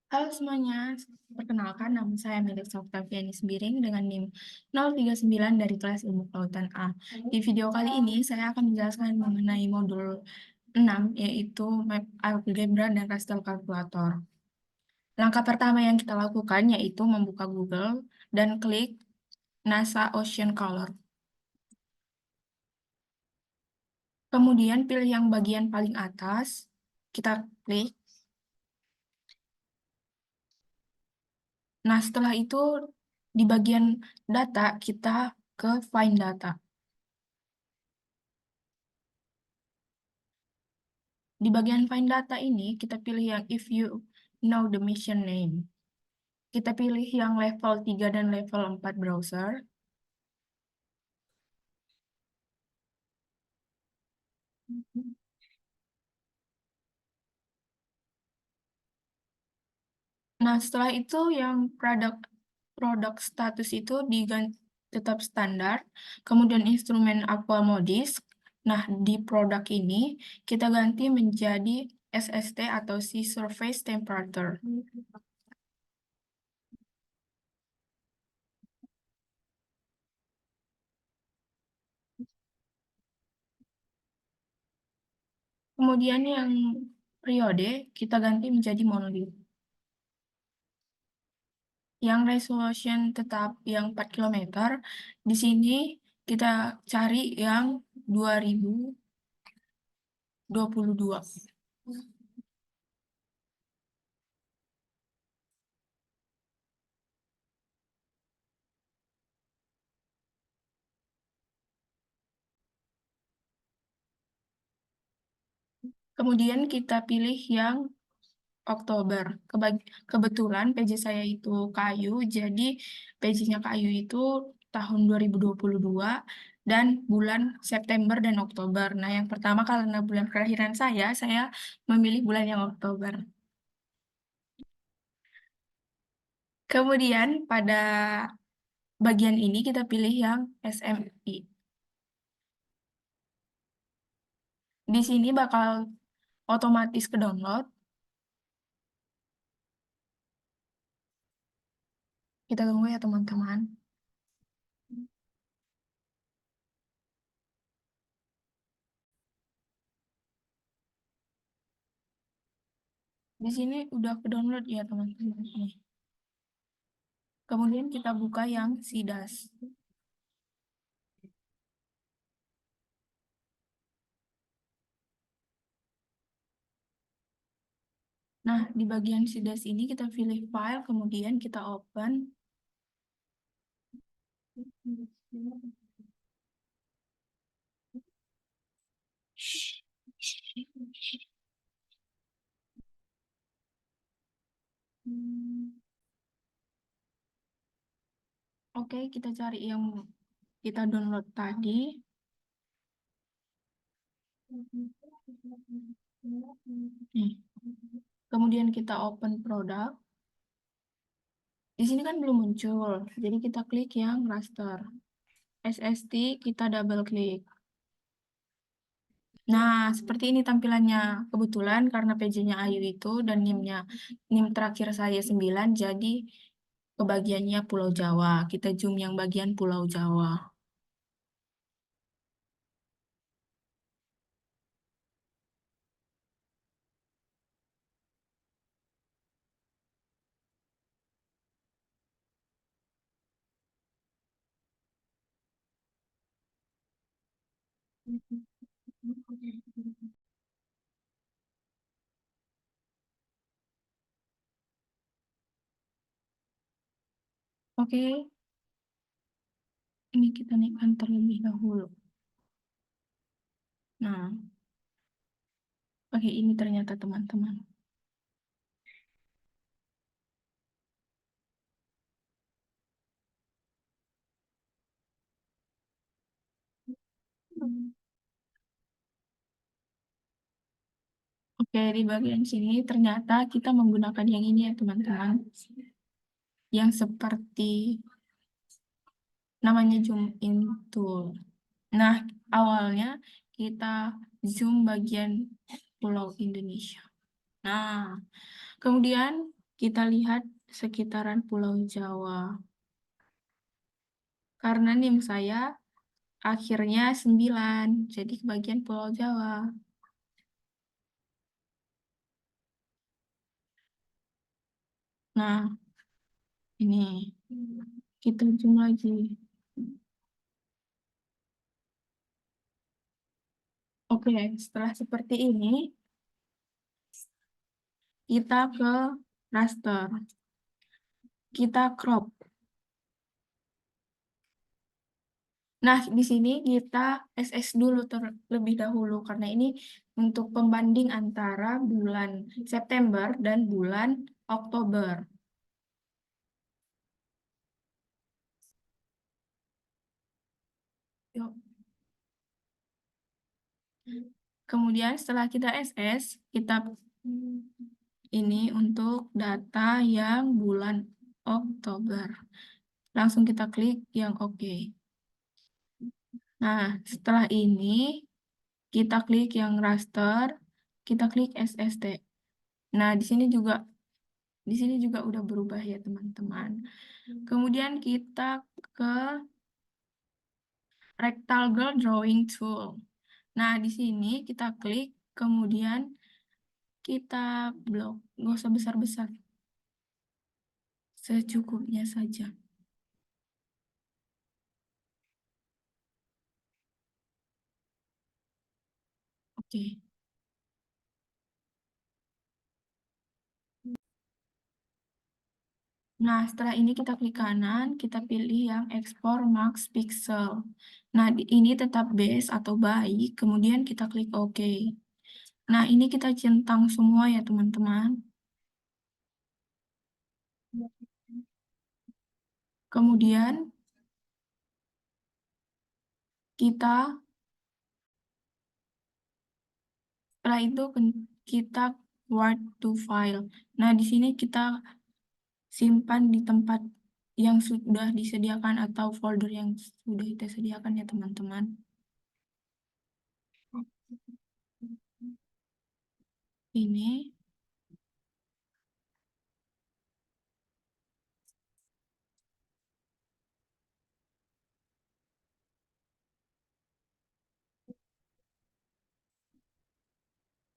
Halo semuanya, perkenalkan nama saya Milik Oktaviani Sembiring dengan NIM 039 dari kelas Ilmu Kelautan A. Di video kali ini saya akan menjelaskan mengenai modul 6 yaitu Map Algebra dan Raster Calculator. Langkah pertama yang kita lakukan yaitu membuka Google dan klik NASA Ocean Color. Kemudian pilih yang bagian paling atas, kita klik. Nah, setelah itu di bagian data kita ke Find Data. Di bagian Find Data ini, kita pilih yang If You Know the Mission Name. Kita pilih yang level 3 dan level 4 browser. Nah, setelah itu yang produk status itu diganti tetap standar. Kemudian instrumen Aqua Modis. Nah, di produk ini kita ganti menjadi SST atau Sea Surface Temperature. Kemudian yang periode kita ganti menjadi monolit. Yang resolution tetap yang 4 km, di sini kita cari yang 2022. Kemudian kita pilih yang Oktober. Kebetulan PJ saya itu kayu, jadi PJ-nya kayu itu tahun 2022 dan bulan September dan Oktober. Nah, yang pertama karena bulan kelahiran saya memilih bulan yang Oktober. Kemudian pada bagian ini kita pilih yang SMI. Di sini bakal otomatis ke download. Kita tunggu ya teman-teman. Di sini udah ke download ya teman-teman. Kemudian kita buka yang SIDAS. Nah, di bagian SIDAS ini kita pilih file, kemudian kita open. Oke, kita cari yang kita download tadi. Nih. Kemudian kita open produk. Di sini kan belum muncul, jadi kita klik yang raster. SST kita double klik. Nah, seperti ini tampilannya. Kebetulan karena PJ-nya Ayu itu dan NIM terakhir saya 9, jadi kebagiannya Pulau Jawa. Kita zoom yang bagian Pulau Jawa. Oke, ini kita naikkan terlebih dahulu. Nah, oke ini ternyata teman-teman. Oke, di bagian sini ternyata kita menggunakan yang ini ya teman-teman. Yang seperti namanya zoom in tool. Nah, awalnya kita zoom bagian Pulau Indonesia. Nah, kemudian kita lihat sekitaran Pulau Jawa. Karena NIM saya akhirnya 9, jadi kebagian Pulau Jawa. Nah, ini kita zoom lagi. Oke, setelah seperti ini, kita ke raster. Kita crop. Nah, di sini kita SS dulu terlebih dahulu, karena ini untuk pembanding antara bulan September dan bulan Oktober. Yuk. Kemudian setelah kita SS, kita ini untuk data yang bulan Oktober. Langsung kita klik yang oke. Nah, setelah ini kita klik yang raster, kita klik SST. Nah, di sini juga udah berubah ya, teman-teman. Kemudian kita ke rectangle drawing tool. Nah, di sini kita klik, kemudian kita blok, nggak usah besar-besar, secukupnya saja. Oke. Nah, setelah ini kita klik kanan, kita pilih yang export max pixel. Nah, ini tetap base atau baik, kemudian kita klik OK. Nah, ini kita centang semua ya, teman-teman. Kemudian kita setelah itu kita word to file. Nah, di sini kita simpan di tempat yang sudah disediakan atau folder yang sudah kita sediakan ya, teman-teman. Ini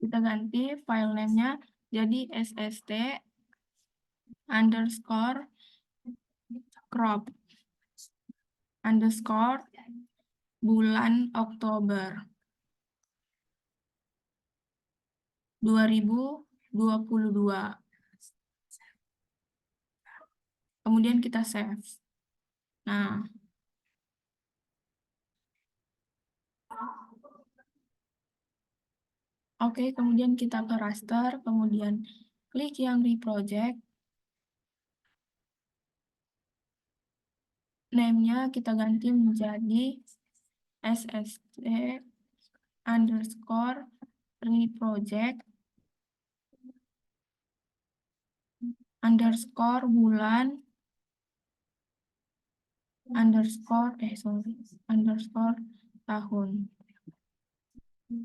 kita ganti file name-nya jadi sst underscore crop underscore bulan Oktober 2022. Kemudian kita save. Nah, oke, kemudian kita ke raster, kemudian klik yang reproject. Name-nya kita ganti menjadi sst underscore reproject underscore bulan underscore underscore tahun.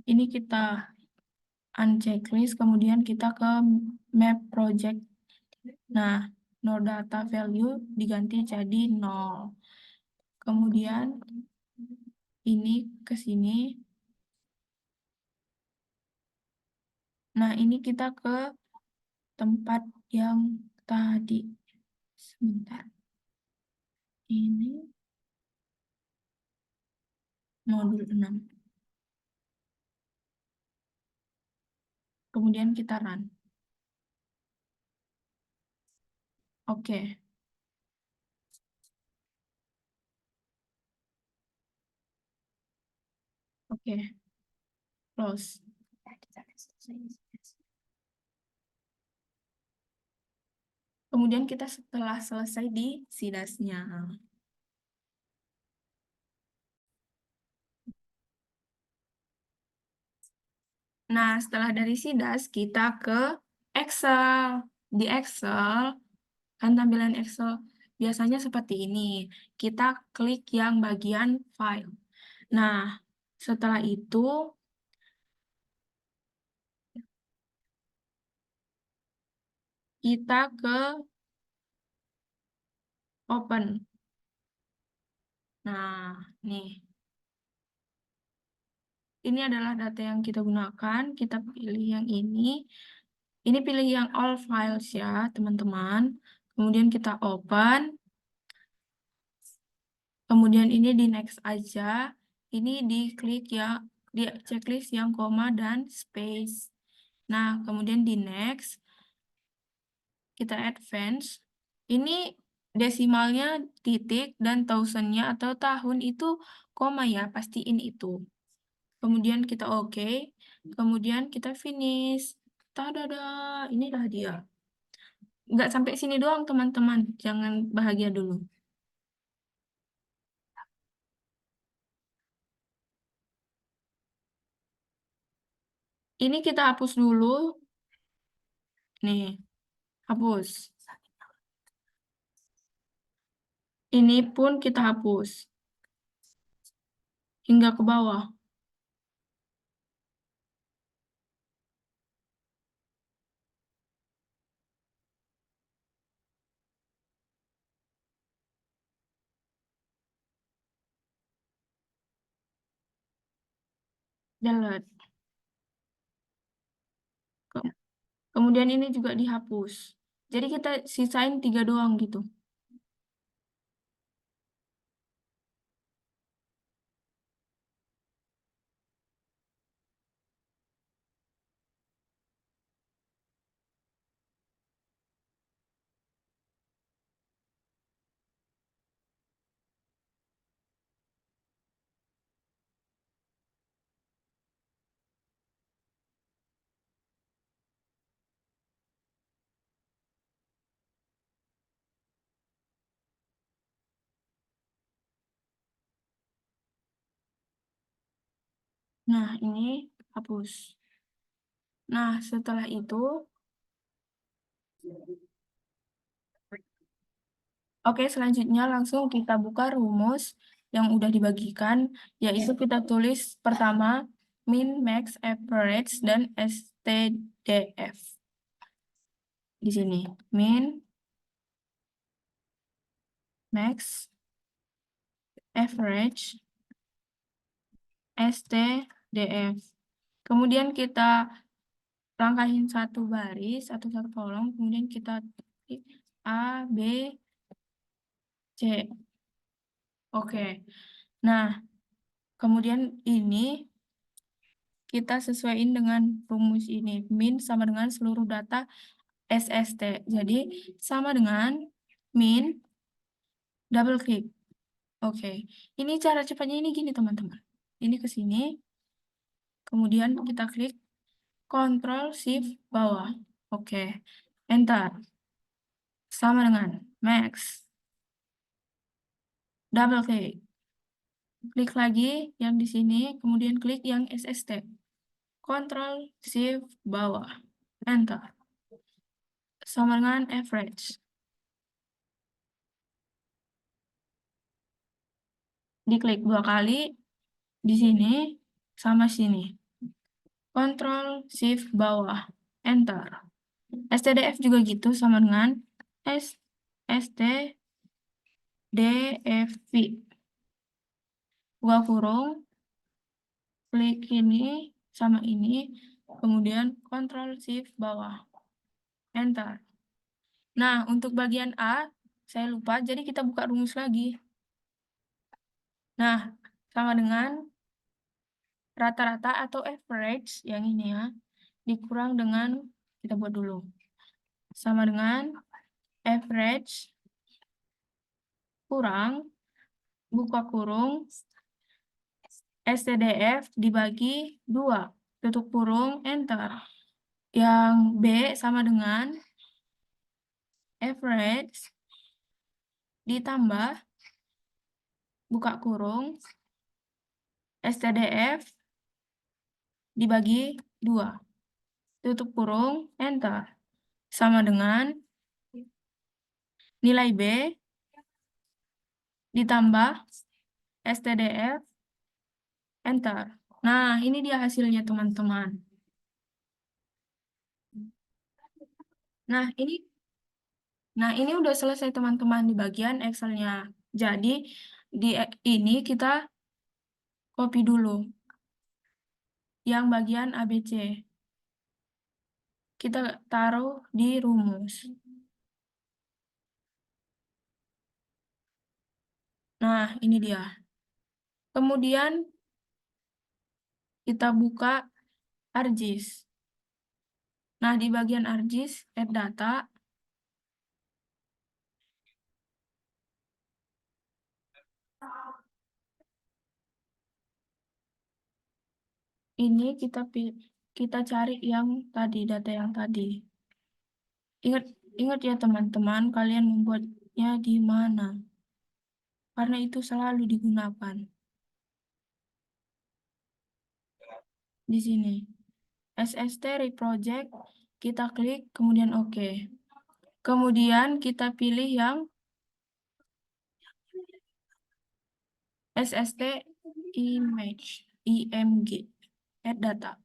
Ini kita unchecklist, kemudian kita ke map project. Nah, no data value diganti jadi 0. Kemudian ini ke sini. Nah, ini kita ke tempat yang tadi. Sebentar. Ini modul 6. Kemudian kita run. Oke. Oke. Close. Kemudian kita setelah selesai di sidasnya. Nah, setelah dari sidas, kita ke Excel. Di Excel, kan tampilan Excel biasanya seperti ini. Kita klik yang bagian file. Nah, setelah itu, kita ke open. Nah, nih. Ini adalah data yang kita gunakan. Kita pilih yang ini. Ini pilih yang all files ya, teman-teman. Kemudian kita open. Kemudian ini di next aja. Ini diklik ya, di checklist yang koma dan space. Nah, kemudian di next. Kita advance. Ini desimalnya titik dan thousand-nya atau tahun itu koma ya, pastiin itu. Kemudian kita oke, kemudian kita finish. Tada, inilah dia. Nggak sampai sini doang teman-teman, jangan bahagia dulu. Ini kita hapus dulu. Nih, hapus. Ini pun kita hapus. Hingga ke bawah. Delete. Ke- Kemudian ini juga dihapus. Jadi kita sisain 3 doang gitu. Nah, ini hapus. Nah, setelah itu, oke, selanjutnya langsung kita buka rumus yang udah dibagikan, yaitu kita tulis pertama min, max, average, dan STDF. Di sini, min, max, average, STDF. Kemudian kita langkahin satu baris atau satu kolom, kemudian kita ketik A, B, C. Oke. Nah, kemudian ini kita sesuaiin dengan rumus ini. Min sama dengan seluruh data SST. Jadi, sama dengan min, double klik. Oke. Ini cara cepatnya ini gini, teman-teman. Ini ke sini. Kemudian kita klik Ctrl Shift bawah. Oke. Enter. Sama dengan max. Double klik. Klik lagi yang di sini, kemudian klik yang SST. Ctrl Shift bawah. Enter. Sama dengan average. Diklik 2 kali di sini sama sini. Ctrl Shift bawah. Enter. STDF juga gitu sama dengan STDFV. Buka kurung, klik ini sama ini, kemudian Ctrl Shift bawah. Enter. Nah, untuk bagian A, saya lupa, jadi kita buka rumus lagi. Nah, sama dengan rata-rata atau average, yang ini ya, dikurang dengan, kita buat dulu. Sama dengan average, kurang, buka kurung, STDF dibagi 2, tutup kurung, enter. Yang B sama dengan average ditambah buka kurung STDF dibagi 2, tutup kurung, enter. Sama dengan nilai B ditambah STDF, enter. Nah, ini dia hasilnya, teman-teman. Nah, ini Nah, ini udah selesai teman-teman di bagian Excel-nya. Jadi, di ini kita copy dulu yang bagian ABC. Kita taruh di rumus. Nah, ini dia. Kemudian kita buka ArcGIS. Nah, di bagian ArcGIS, add data. Ini kita cari yang tadi, data yang tadi. Ingat ya teman-teman, kalian membuatnya di mana? Karena itu selalu digunakan. Di sini. SST Reproject, kita klik, kemudian oke. Kemudian kita pilih yang SST Image, IMG, add data.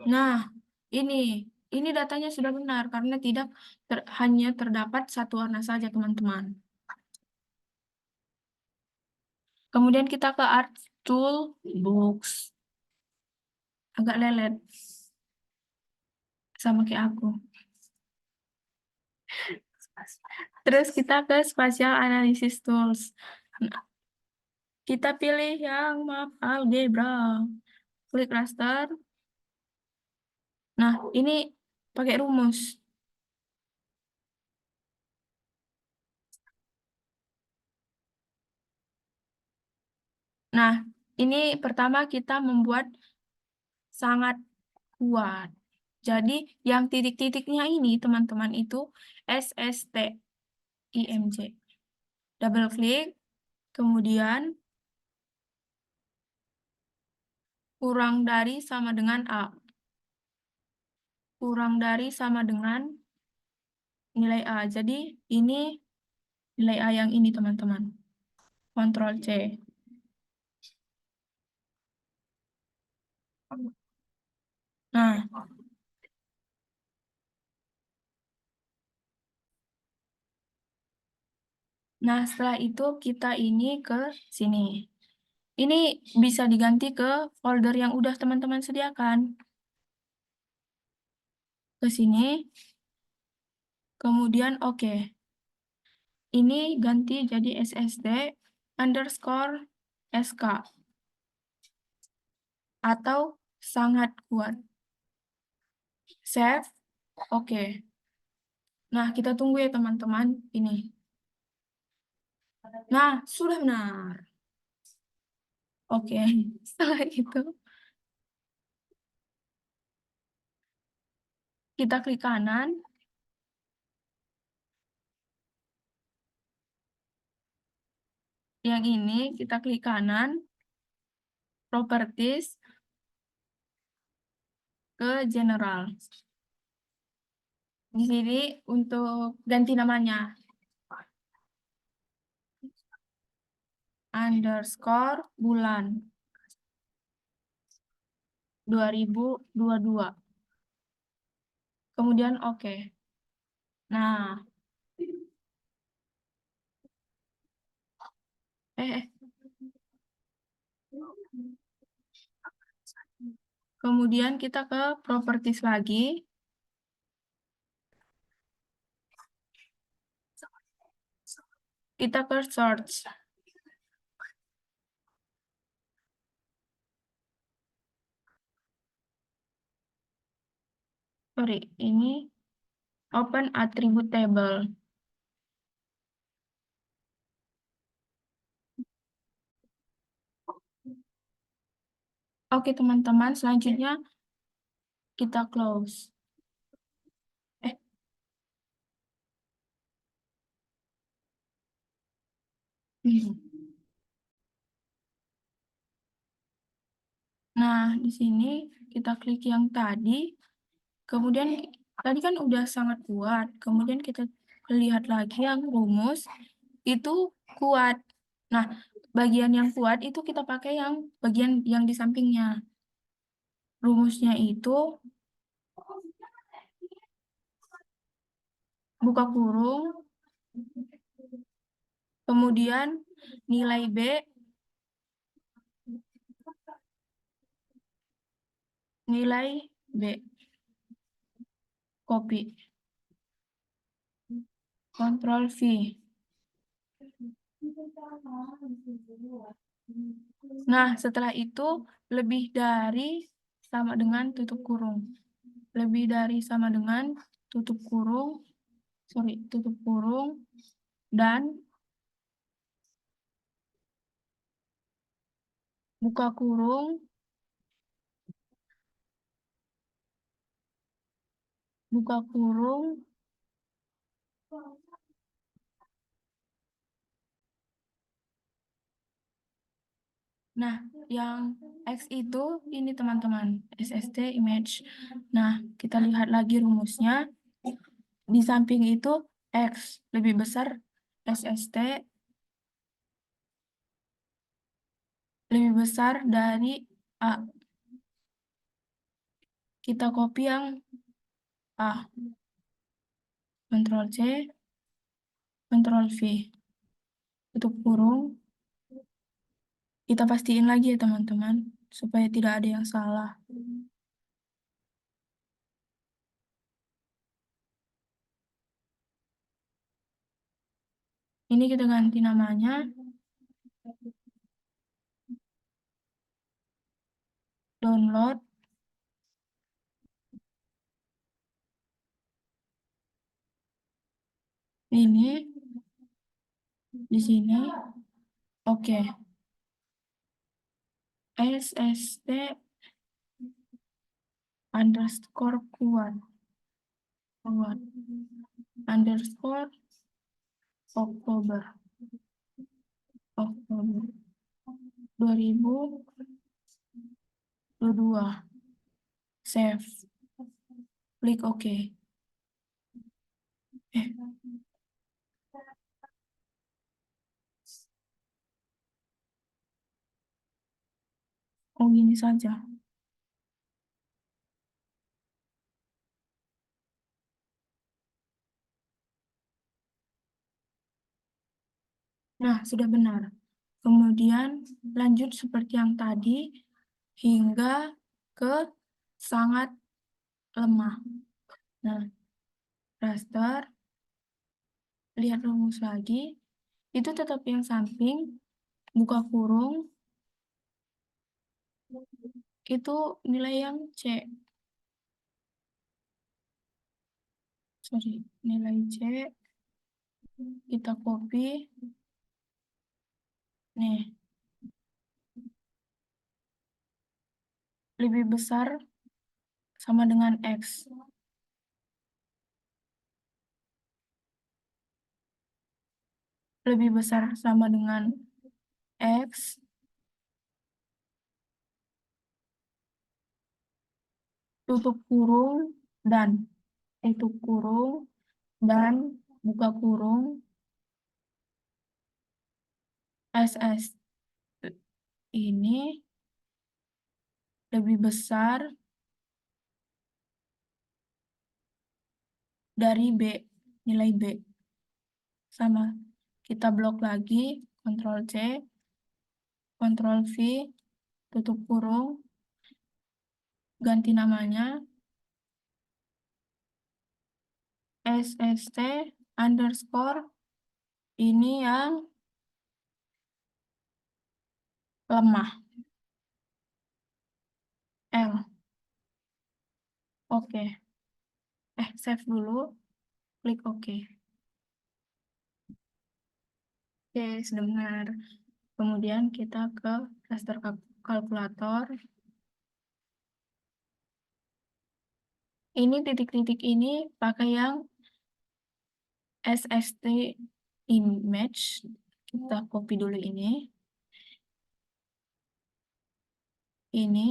Nah, ini datanya sudah benar karena tidak hanya terdapat satu warna saja, teman-teman. Kemudian kita ke Art Tool, Books. Agak lelet. Sama kayak aku. Terus kita ke Spatial Analysis Tools. Nah, kita pilih yang map algebra. Klik raster. Nah, ini pakai rumus. Nah, ini pertama kita membuat sangat kuat. Jadi, yang titik-titiknya ini, teman-teman, itu SST IMJ. Double klik, kemudian kurang dari sama dengan A. Kurang dari sama dengan nilai A. Jadi, ini nilai A yang ini, teman-teman. Ctrl C. Nah, setelah itu kita ini ke sini. Ini bisa diganti ke folder yang udah teman-teman sediakan. Ke sini. Kemudian oke. Ini ganti jadi SSD underscore SK. Atau sangat kuat. Save. Oke. Nah, kita tunggu ya teman-teman. Ini. Nah, sudah benar. Oke. Setelah itu, kita klik kanan. Yang ini kita klik kanan. Properties. Ke general. Di sini untuk ganti namanya. Underscore bulan 2022. Kemudian oke. Nah. Kemudian kita ke properties lagi. Kita ke search. Sorry, ini open attribute table. Oke, teman-teman, selanjutnya kita close. Nah, di sini kita klik yang tadi. Kemudian tadi kan udah sangat kuat. Kemudian kita lihat lagi yang rumus itu kuat. Nah, bagian yang kuat itu kita pakai yang bagian yang di sampingnya. Rumusnya itu buka kurung, kemudian nilai B, copy, Ctrl V. Nah, setelah itu lebih dari sama dengan tutup kurung. Lebih dari sama dengan tutup kurung, tutup kurung, dan buka kurung, buka kurung, nah, yang X itu ini teman-teman, SST image. Nah, kita lihat lagi rumusnya. Di samping itu X lebih besar SST lebih besar dari A. Kita copy yang A. Ctrl C, Ctrl V. Tutup kurung. Kita pastiin lagi ya teman-teman, supaya tidak ada yang salah. Ini kita ganti namanya. Download. Ini. Di sini. Oke. SST underscore kuat. Underscore Oktober 2022. Save. Klik OK. Oh, gini saja. Nah, sudah benar. Kemudian lanjut seperti yang tadi hingga ke sangat lemah. Nah, raster, lihat rumus lagi, itu tetap yang samping, buka kurung, itu nilai yang C. Sorry, nilai C, kita copy. Nih, lebih besar sama dengan X. Lebih besar sama dengan X, tutup kurung, dan tutup kurung, dan buka kurung, SS ini lebih besar dari B, nilai B. Sama, kita blok lagi, Ctrl C, Ctrl V, tutup kurung, ganti namanya, SST underscore, ini yang lemah, L. Oke. Save dulu, klik OK. Oke, sudah benar. Kemudian kita ke raster kalkulator. Ini titik-titik ini pakai yang SST image. Kita copy dulu ini. Ini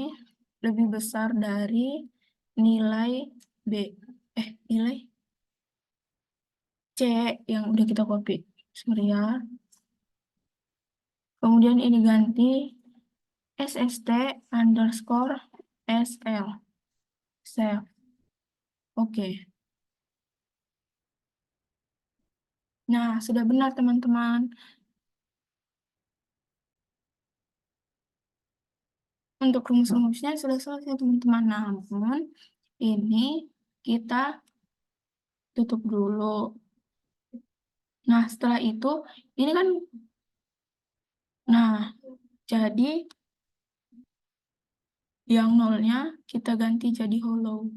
lebih besar dari nilai B. Nilai C yang udah kita copy. Sorry ya. Kemudian ini ganti SST underscore SL. Save. Oke. Nah, sudah benar teman-teman. Untuk rumus-rumusnya sudah selesai teman-teman. Namun, ini kita tutup dulu. Nah, setelah itu, ini kan, nah, jadi yang nolnya kita ganti jadi hollow.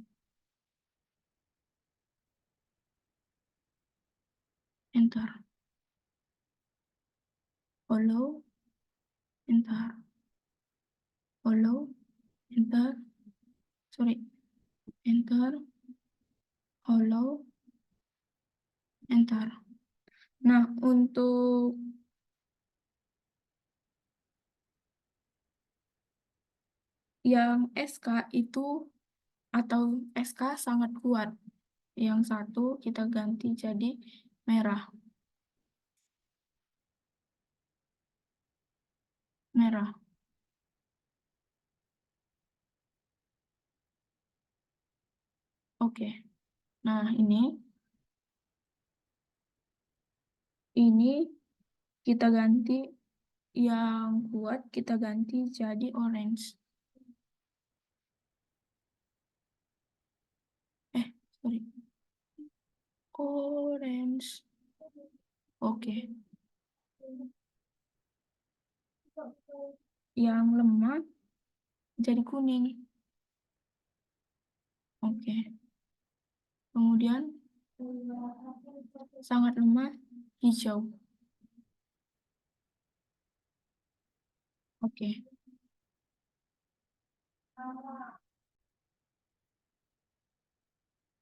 Enter. Hollow. Enter. Hollow. Enter. Sorry. Enter. Hollow. Enter. Nah, untuk yang SK itu atau SK sangat kuat. Yang satu kita ganti jadi merah. Merah. Oke. Nah, ini kita ganti yang kuat, kita ganti jadi orange. Sorry. Orange. Oke. Yang lemah jadi kuning. Oke. Kemudian sangat lemah hijau. Oke.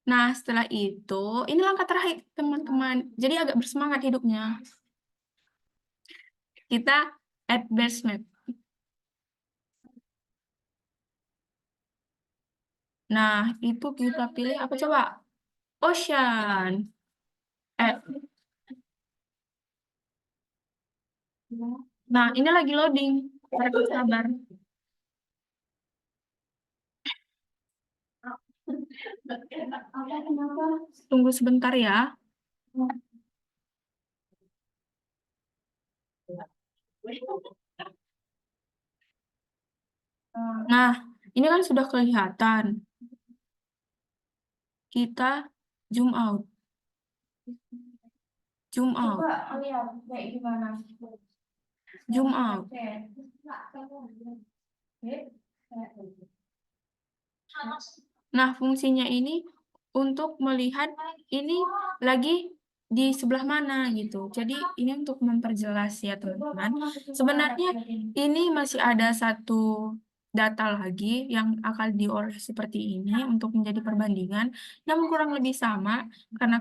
Nah, setelah itu, ini langkah terakhir, teman-teman. Jadi agak bersemangat hidupnya. Kita add base map. Nah, itu kita pilih apa coba? Ocean. Add. Nah, ini lagi loading. Harus sabar. Tunggu sebentar ya. Nah, ini kan sudah kelihatan. Kita zoom out. Zoom out. Zoom out. Nah, fungsinya ini untuk melihat ini lagi di sebelah mana gitu. Jadi ini untuk memperjelas ya teman-teman. Sebenarnya ini masih ada satu data lagi yang akan diolah seperti ini untuk menjadi perbandingan, namun kurang lebih sama karena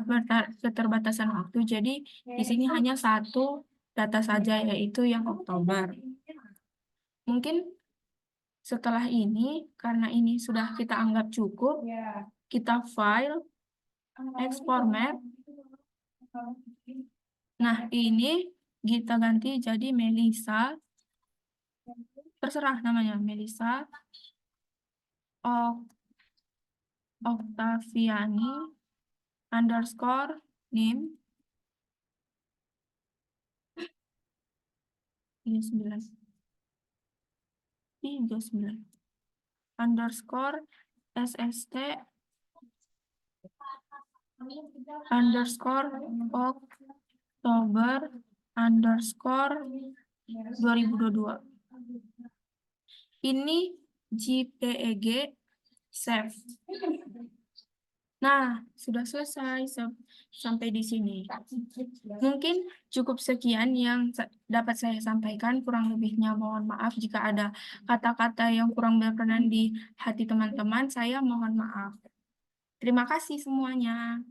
keterbatasan waktu. Jadi di sini hanya satu data saja yaitu yang Oktober. Mungkin setelah ini, karena ini sudah kita anggap cukup, kita file, export map. Nah, ini kita ganti jadi Melisa. Terserah namanya, Melisa Oktaviani underscore NIM 39 underscore SST underscore Oktober underscore 2022. Ini JPEG save. Nah, sudah selesai sampai di sini. Mungkin cukup sekian yang dapat saya sampaikan. Kurang lebihnya mohon maaf jika ada kata-kata yang kurang berkenan di hati teman-teman. Saya mohon maaf. Terima kasih semuanya.